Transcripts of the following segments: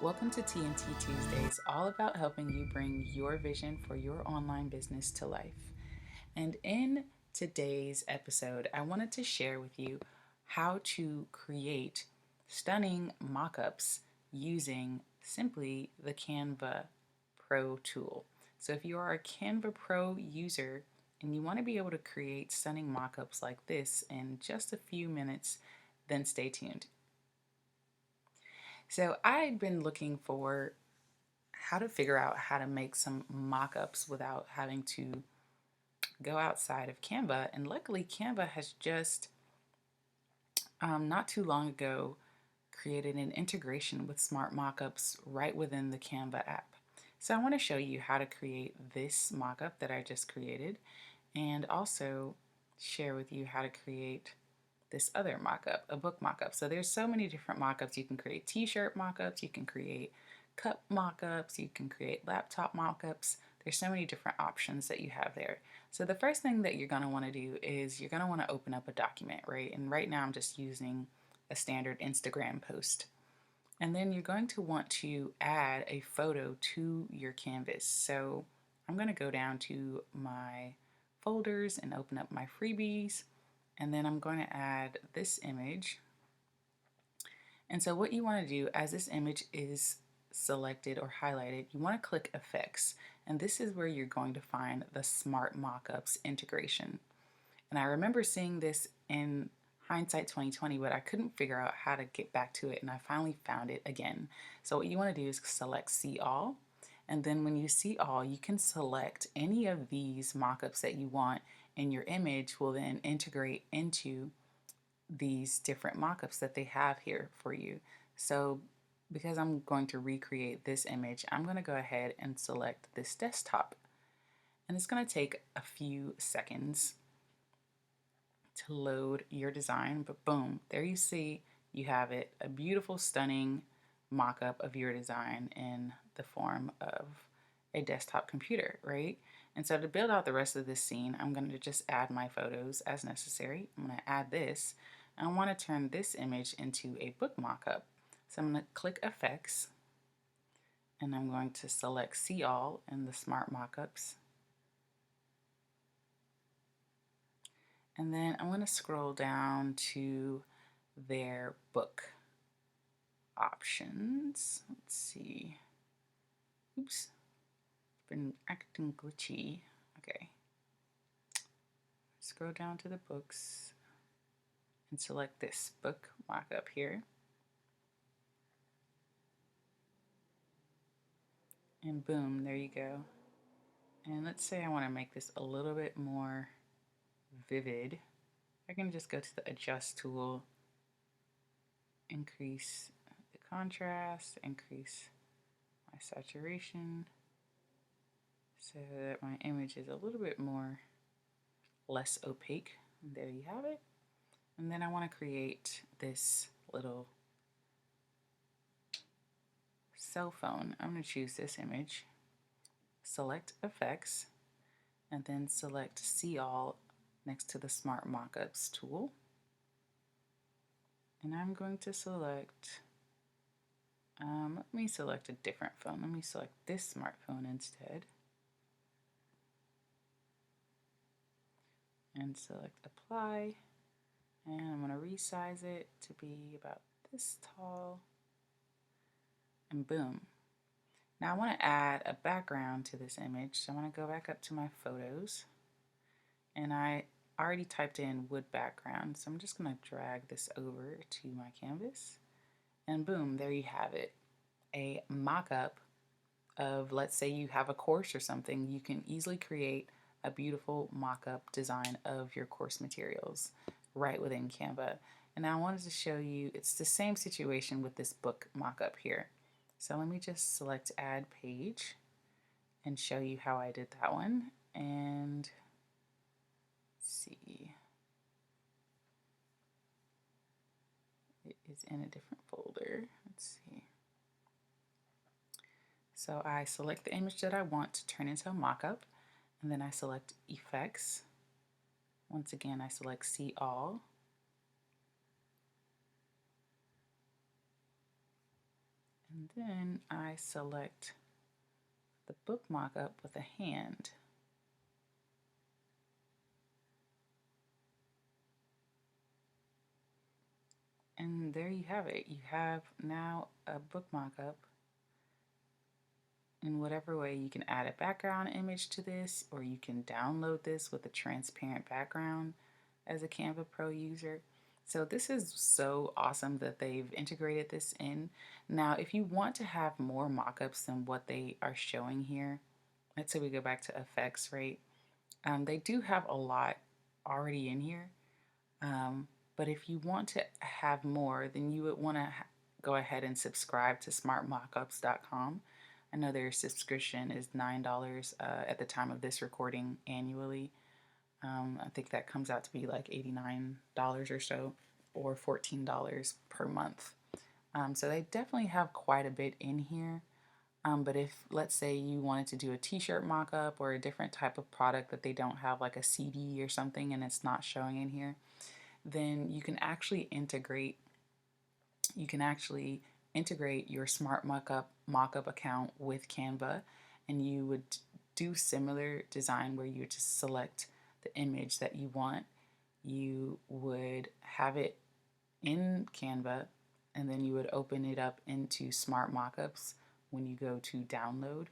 Welcome to TNT Tuesdays, all about helping you bring your vision for your online business to life. And in today's episode, I wanted to share with you how to create stunning mockups using simply the Canva Pro tool. So if you are a Canva Pro user and you want to be able to create stunning mockups like this in just a few minutes, then stay tuned. So I'd been looking for how to figure out how to make some mock-ups without having to go outside of Canva. And luckily, Canva has just not too long ago created an integration with Smartmockups right within the Canva app. So I want to show you how to create this mockup that I just created and also share with you how to create this other mockup, a book mockup. So there's so many different mockups. You can create t-shirt mockups, you can create cup mockups, you can create laptop mockups. There's so many different options that you have there. So the first thing that you're going to want to do is you're going to want to open up a document, right? And right now I'm just using a standard Instagram post. And then you're going to want to add a photo to your canvas. So I'm going to go down to my folders and open up my freebies. And then I'm going to add this image. And so what you want to do as this image is selected or highlighted, you want to click Effects. And this is where you're going to find the Smartmockups integration. And I remember seeing this in hindsight 2020, but I couldn't figure out how to get back to it. And I finally found it again. So what you want to do is select See All. And then when you see all, you can select any of these mockups that you want, and your image will then integrate into these different mockups that they have here for you. So because I'm going to recreate this image, I'm going to go ahead and select this desktop. And it's going to take a few seconds to load your design, but boom, there you see, you have it, a beautiful, stunning mock-up of your design in the form of a desktop computer, right? And so to build out the rest of this scene, I'm going to just add my photos as necessary. I'm going to add this. I want to turn this image into a book mock-up. So I'm going to click Effects, and I'm going to select See All in the Smart Mockups. And then I'm going to scroll down to their book options. Let's see. Oops, it's been acting glitchy. Okay. Scroll down to the books and select this book mockup here. And boom, there you go. And let's say I want to make this a little bit more vivid. I can just go to the Adjust tool, increase the contrast, increase my saturation so that my image is a little bit more less opaque. And there you have it. And then I want to create this little cell phone. I'm going to choose this image, select Effects, and then select See All next to the Smart Mockups tool. And I'm going to select, let me select a different phone. Let me select this smartphone instead. And select Apply. And I'm going to resize it to be about this tall. And boom. Now I want to add a background to this image. So I want to go back up to my photos. And I already typed in wood background. So I'm just going to drag this over to my canvas. And boom, there you have it. A mock-up of, let's say you have a course or something, you can easily create a beautiful mock-up design of your course materials right within Canva. And I wanted to show you, it's the same situation with this book mock-up here. So let me just select Add Page and show you how I did that one. And let's see, it is in a different folder. Let's see. So I select the image that I want to turn into a mockup, and then I select Effects. Once again, I select See All. And then I select the book mock-up with a hand. And there you have it. You have now a book mock-up. In whatever way, you can add a background image to this, or you can download this with a transparent background as a Canva Pro user. So this is so awesome that they've integrated this in. Now, if you want to have more mockups than what they are showing here, let's say we go back to effects, right? They do have a lot already in here. But if you want to have more, then you would want to go ahead and subscribe to smartmockups.com. I know their subscription is $9 at the time of this recording annually. I think that comes out to be like $89 or so, or $14 per month. So they definitely have quite a bit in here. But if, let's say, you wanted to do a t-shirt mock-up or a different type of product that they don't have, like a CD or something, and it's not showing in here, then you can actually integrate your Smart Mockup account with Canva, and you would do similar design where you just select the image that you want. You would have it in Canva, and then you would open it up into Smart Mockups when you go to download.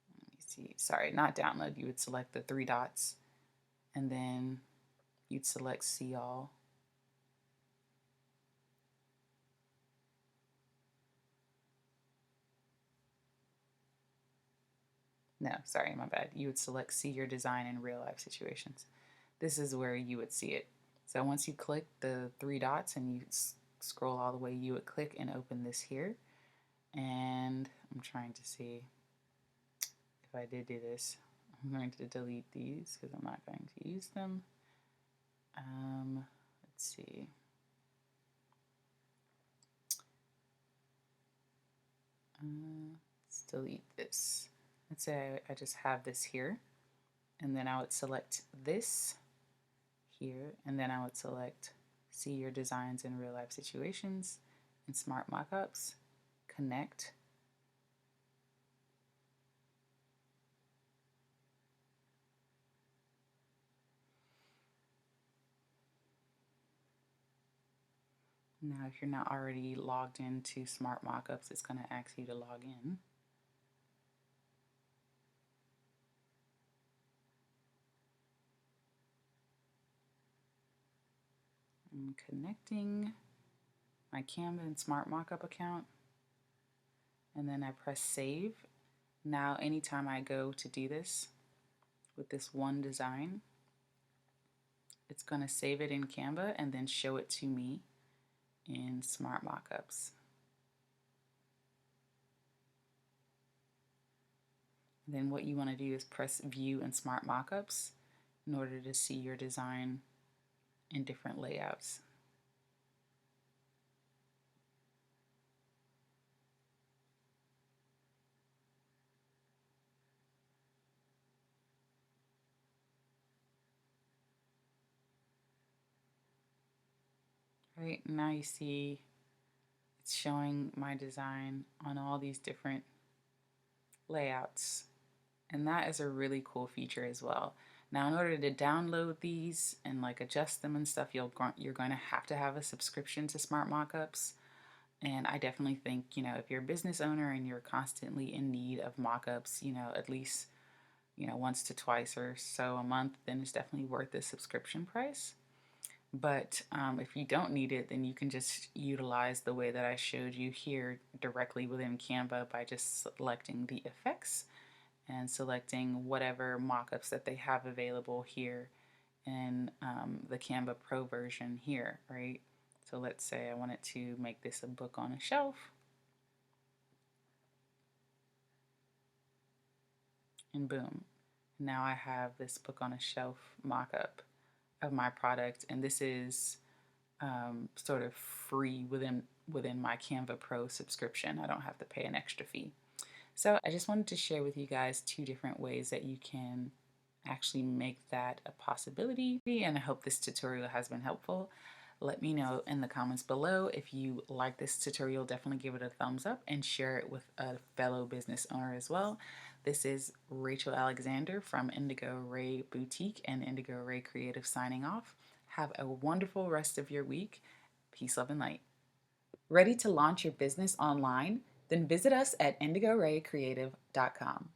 Let me see, sorry, not download. You would select the three dots, and then you'd select See All. No, sorry, my bad. You would select See Your Design in Real Life Situations. This is where you would see it. So once you click the three dots and you scroll all the way, you would click and open this here. And I'm trying to see if I did do this. I'm going to delete these because I'm not going to use them. Let's see. Let's delete this. Let's say I just have this here, and then I would select this here, and then I would select See Your Designs in Real Life Situations in Smart Mockups, connect. Now, if you're not already logged into Smart Mockups, it's going to ask you to log in. I'm connecting my Canva and Smart Mockup account, and then I press save. Now, anytime I go to do this with this one design, it's going to save it in Canva and then show it to me in Smart Mockups. Then what you want to do is press View in Smart Mockups in order to see your design in different layouts. Right, now you see it's showing my design on all these different layouts. And that is a really cool feature as well. Now, in order to download these and like adjust them and stuff, you're going to have a subscription to Smart Mockups. And I definitely think, if you're a business owner and you're constantly in need of mockups, at least, once to twice or so a month, then it's definitely worth the subscription price. But if you don't need it, then you can just utilize the way that I showed you here directly within Canva by just selecting the effects and selecting whatever mockups that they have available here in the Canva Pro version here, right? So let's say I wanted to make this a book on a shelf. And boom, now I have this book on a shelf mockup of my product, and this is sort of free within my Canva Pro subscription. I don't have to pay an extra fee. So I just wanted to share with you guys two different ways that you can actually make that a possibility, and I hope this tutorial has been helpful. Let me know in the comments below. If you like this tutorial, definitely give it a thumbs up and share it with a fellow business owner as well. This is Rachel Alexander from Endigo Ray Boutique and Endigo Ray Creative signing off. Have a wonderful rest of your week. Peace, love, and light. Ready to launch your business online? Then visit us at indigoraycreative.com.